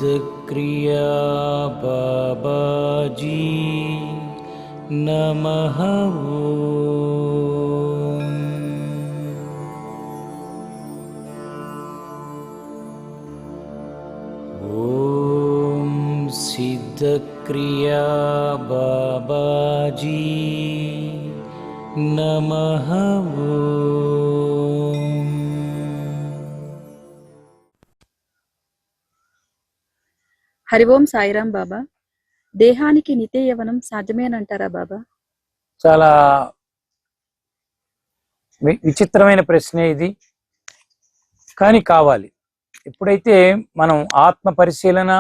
सिद्धक्रिया बाबाजी नमः। ओम सिद्धक्रिया बाबाजी नमः। హరి ఓం సాయిరాం బాబా. దేహానికి నిత్య యవ్వనం సాధ్యమేనంటారా బాబా? చాలా విచిత్రమైన ప్రశ్నే ఇది, కానీ కావాలి. ఎప్పుడైతే మనం ఆత్మ పరిశీలన,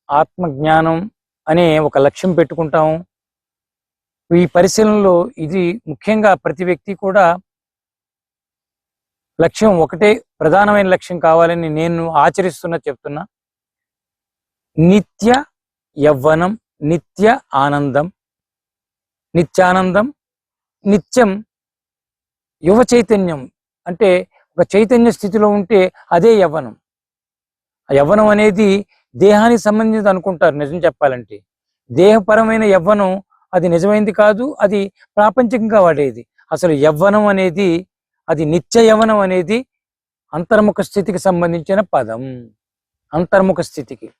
ఆత్మ జ్ఞానం అనే ఒక లక్ష్యం పెట్టుకుంటాము, ఈ పరిశీలనలో ఇది ముఖ్యంగా ప్రతి వ్యక్తి కూడా లక్ష్యం ఒకటే, ప్రధానమైన లక్ష్యం కావాలని నేను చెప్తున్నా. నిత్య యవ్వనం, నిత్య ఆనందం, నిత్యానందం, నిత్యం యువ చైతన్యం. అంటే ఒక చైతన్య స్థితిలో ఉంటే అదే యవ్వనం. ఆ యవ్వనం అనేది దేహానికి సంబంధించి అనుకుంటారు. నిజం చెప్పాలంటే దేహపరమైన యవ్వనం అది నిజమైంది కాదు, అది ప్రాపంచికంగా వాడేది. అసలు యవ్వనం అనేది, అది నిత్య యవ్వనం అనేది అంతర్ముఖ స్థితికి సంబంధించిన పదం. అంతర్ముఖ స్థితికి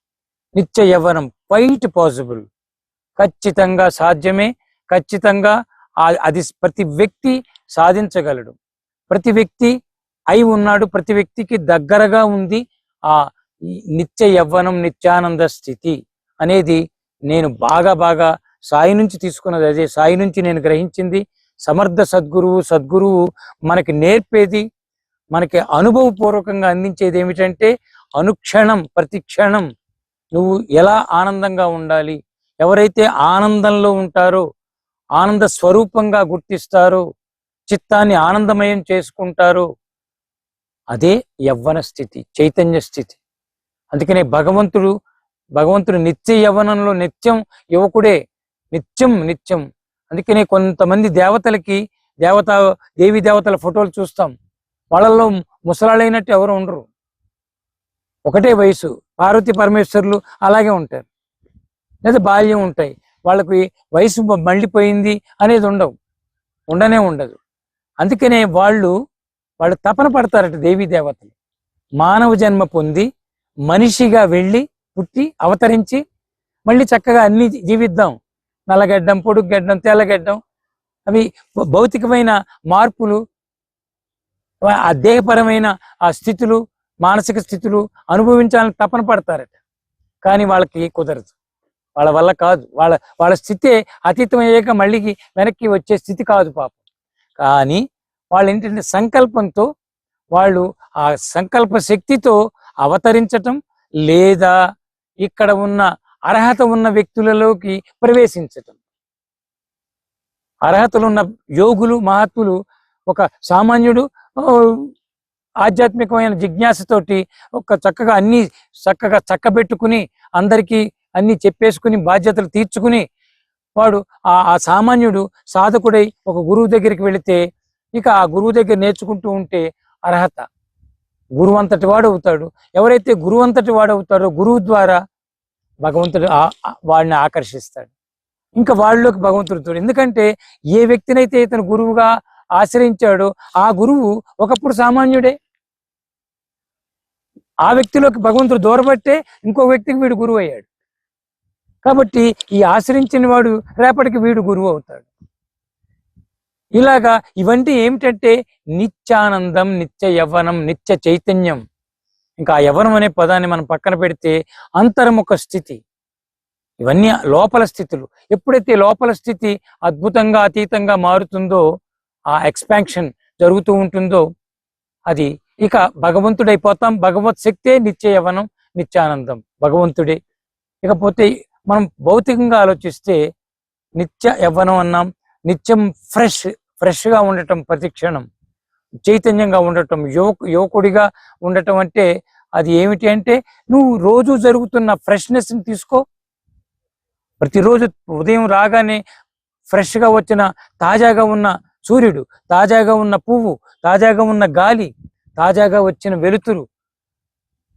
నిత్య యవ్వనం క్వైట్ పాసిబుల్, ఖచ్చితంగా సాధ్యమే. ఖచ్చితంగా అది ప్రతి వ్యక్తి సాధించగలడు. ప్రతి వ్యక్తి అయి ఉన్నాడు, ప్రతి వ్యక్తికి దగ్గరగా ఉంది ఆ నిత్య యవ్వనం, నిత్యానంద స్థితి అనేది. నేను బాగా సాయి నుంచి తీసుకున్నది అదే, సాయి నుంచి నేను గ్రహించింది. సమర్థ సద్గురువు మనకి నేర్పేది, మనకి అనుభవపూర్వకంగా అందించేది ఏమిటంటే అనుక్షణం, ప్రతి క్షణం నువ్వు ఎలా ఆనందంగా ఉండాలి. ఎవరైతే ఆనందంలో ఉంటారో, ఆనంద స్వరూపంగా గుర్తిస్తారో, చిత్తాన్ని ఆనందమయం చేసుకుంటారో అదే యవ్వన స్థితి, చైతన్య స్థితి. అందుకనే భగవంతుడు నిత్య యవ్వనంలో నిత్యం యువకుడే, నిత్యం. అందుకనే కొంతమంది దేవి దేవతల ఫోటోలు చూస్తాం, వాళ్ళల్లో ముసలాళ్ళైనట్టు ఎవరు ఉండరు, ఒకటే వయసు. పార్వతీ పరమేశ్వరులు అలాగే ఉంటారు, లేదా బాల్యం ఉంటాయి. వాళ్ళకి వయసు మళ్ళీపోయింది అనేది ఉండనే ఉండదు. అందుకనే వాళ్ళు తపన పడతారట దేవీ దేవతలు. మానవ జన్మ పొంది మనిషిగా వెళ్ళి పుట్టి అవతరించి మళ్ళీ చక్కగా అన్ని జీవిద్దాం. నల్లగడ్డం, పొడుగ్గడ్డం, తెల్లగడ్డం, అవి భౌతికమైన మార్పులు, ఆ దేహపరమైన ఆ స్థితులు, మానసిక స్థితులు అనుభవించాలని తపన పడతారట. కానీ వాళ్ళకి కుదరదు, వాళ్ళ వల్ల కాదు. వాళ్ళ స్థితే అతీతం అయ్యాక మళ్ళీ వెనక్కి వచ్చే స్థితి కాదు పాపం. కానీ వాళ్ళు ఏంటంటే సంకల్పంతో, వాళ్ళు ఆ సంకల్ప శక్తితో అవతరించటం, లేదా ఇక్కడ ఉన్న అర్హత ఉన్న వ్యక్తులలోకి ప్రవేశించటం. అర్హతలున్న యోగులు, మహాత్ములు, ఒక సామాన్యుడు ఆధ్యాత్మికమైన జిజ్ఞాసతోటి చక్కగా అన్ని చక్కబెట్టుకుని, అందరికీ అన్ని చెప్పేసుకుని, బాధ్యతలు తీర్చుకుని, వాడు ఆ సామాన్యుడు సాధకుడై ఒక గురువు దగ్గరికి వెళితే, ఇక ఆ గురువు దగ్గర నేర్చుకుంటూ ఉంటే అర్హత, గురువు అంతటి వాడు అవుతాడు. ఎవరైతే గురువు అంతటి వాడు అవుతాడో, గురువు ద్వారా భగవంతుడు వాడిని ఆకర్షిస్తాడు. ఇంకా వాళ్ళలోకి భగవంతుడితో, ఎందుకంటే ఏ వ్యక్తినైతే ఇతను గురువుగా ఆశ్రయించాడో ఆ గురువు ఒకప్పుడు సామాన్యుడే. ఆ వ్యక్తిలోకి భగవంతుడు దూరబట్టే ఇంకో వ్యక్తికి వీడు గురువు అయ్యాడు. కాబట్టి ఈ ఆశ్రయించిన వాడు రేపటికి వీడు గురువు అవుతాడు. ఇలాగా ఇవన్నీ ఏమిటంటే నిత్యానందం, నిత్య యవ్వనం, నిత్య చైతన్యం. ఇంకా ఆ యవ్వనం అనే పదాన్ని మనం పక్కన పెడితే అంతర్ముఖ స్థితి, ఇవన్నీ లోపల స్థితులు. ఎప్పుడైతే లోపల స్థితి అద్భుతంగా, అతీతంగా మారుతుందో, ఆ ఎక్స్పాన్షన్ జరుగుతూ ఉంటుందో, అది ఇక భగవంతుడైపోతాం. భగవత్ శక్తే నిత్య యవ్వనం, నిత్యానందం, భగవంతుడే. ఇకపోతే మనం భౌతికంగా ఆలోచిస్తే నిత్య యవ్వనం అన్నాం, నిత్యం ఫ్రెష్గా ఉండటం, ప్రతి క్షణం చైతన్యంగా ఉండటం, యువకుడిగా ఉండటం. అంటే అది ఏమిటి అంటే, నువ్వు రోజు జరుగుతున్న ఫ్రెష్నెస్ని తీసుకో. ప్రతిరోజు ఉదయం రాగానే ఫ్రెష్గా వచ్చిన, తాజాగా ఉన్న సూర్యుడు, తాజాగా ఉన్న పువ్వు, తాజాగా ఉన్న గాలి, తాజాగా వచ్చిన వెలుతురు,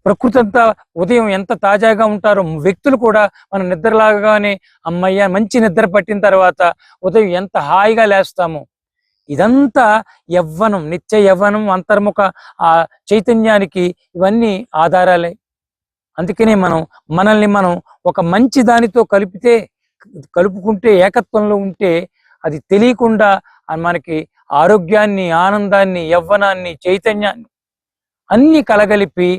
ప్రకృతి అంతా ఉదయం ఎంత తాజాగా ఉంటారో వ్యక్తులు కూడా మనం నిద్రలాగానే అమ్మయ్య మంచి నిద్ర పట్టిన తర్వాత ఉదయం ఎంత హాయిగా లేస్తాము. ఇదంతా యవ్వనం, నిత్య యవ్వనం, అంతర్ముఖ ఆ చైతన్యానికి ఇవన్నీ ఆధారాలే. అందుకనే మనల్ని మనం ఒక మంచి దానితో కలుపుకుంటే, ఏకత్వంలో ఉంటే అది తెలియకుండా మనకి ఆరోగ్యాన్ని, ఆనందాన్ని, యవ్వనాన్ని, చైతన్యాన్ని అన్ని కలగలిపి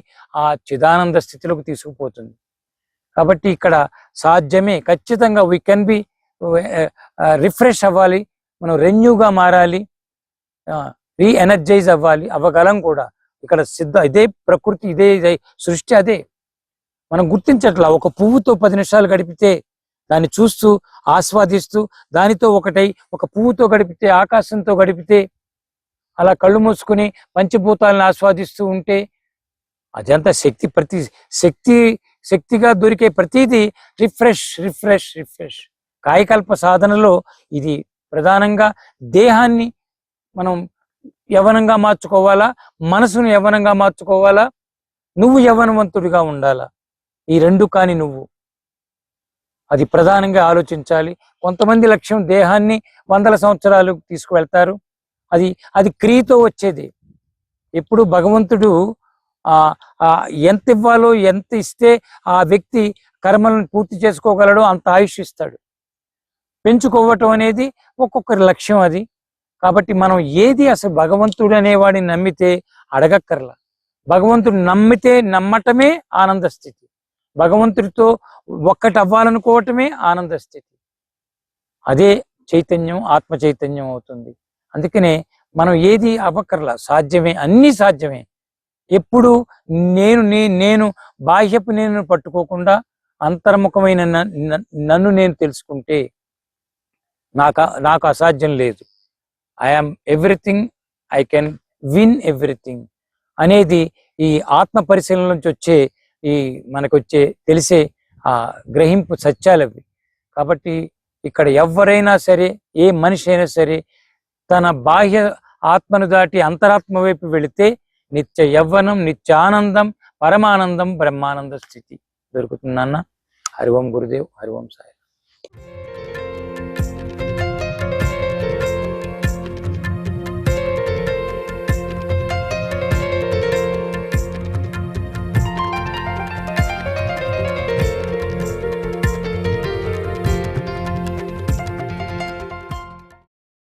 ఆ చిదానంద స్థితిలోకి తీసుకుపోతుంది. కాబట్టి ఇక్కడ సాధ్యమే, ఖచ్చితంగా వీ కెన్ బి రిఫ్రెష్ అవ్వాలి, మనం రెన్యూగా మారాలి, రీఎనర్జైజ్ అవ్వగలం కూడా. ఇక్కడ ఇదే ప్రకృతి, ఇదే సృష్టి, అదే మనం గుర్తించట్లా. ఒక పువ్వుతో 10 నిమిషాలు గడిపితే, దాన్ని చూస్తూ ఆస్వాదిస్తూ దానితో ఒకటై, ఒక పువ్వుతో గడిపితే, ఆకాశంతో గడిపితే, అలా కళ్ళు మూసుకుని పంచభూతాలను ఆస్వాదిస్తూ ఉంటే అదంతా శక్తిగా దొరికే ప్రతిదీ రిఫ్రెష్. కాయకల్ప సాధనలో ఇది ప్రధానంగా దేహాన్ని మనం యవ్వనంగా మార్చుకోవాలా, మనసును యవ్వనంగా మార్చుకోవాలా, నువ్వు యవ్వనవంతుడిగా ఉండాలా. ఈ రెండు కాని నువ్వు, అది ప్రధానంగా ఆలోచించాలి. కొంతమంది లక్ష్యం దేహాన్ని 100 సంవత్సరాలు తీసుకువెళ్తారు. అది క్రియతో వచ్చేది. ఎప్పుడు భగవంతుడు ఎంత ఇవ్వాలో, ఎంత ఇస్తే ఆ వ్యక్తి కర్మలను పూర్తి చేసుకోగలడో అంత ఆయుష్ ఇస్తాడు. పెంచుకోవటం అనేది ఒక్కొక్కరి లక్ష్యం అది. కాబట్టి మనం ఏది అసలు భగవంతుడు అనేవాడిని నమ్మితే అడగక్కర్లా. భగవంతుడు నమ్మటమే ఆనంద స్థితి. భగవంతుడితో ఒక్కటి అవ్వాలనుకోవటమే ఆనంద స్థితి. అదే చైతన్యం, ఆత్మ చైతన్యం అవుతుంది. అందుకనే మనం ఏది అవ్వక్కర్లా, సాధ్యమే, అన్నీ సాధ్యమే. ఎప్పుడు నేను బాహ్యపు నేను పట్టుకోకుండా అంతర్ముఖమైన నన్ను నేను తెలుసుకుంటే నాకు అసాధ్యం లేదు. I'm everything, I can win everything అనేది ఈ ఆత్మ పరిశీలన నుంచి మనకు తెలిసే ఆ గ్రహింపు సత్యాలవి. కాబట్టి ఇక్కడ ఎవరైనా సరే, ఏ మనిషి అయినా సరే, తన బాహ్య ఆత్మను దాటి అంతరాత్మ వైపు వెళితే నిత్య యవ్వనం, నిత్య ఆనందం, పరమానందం, బ్రహ్మానంద స్థితి దొరుకుతుందన్న. హరి ఓం గురుదేవ్, హరి ఓం సాయి.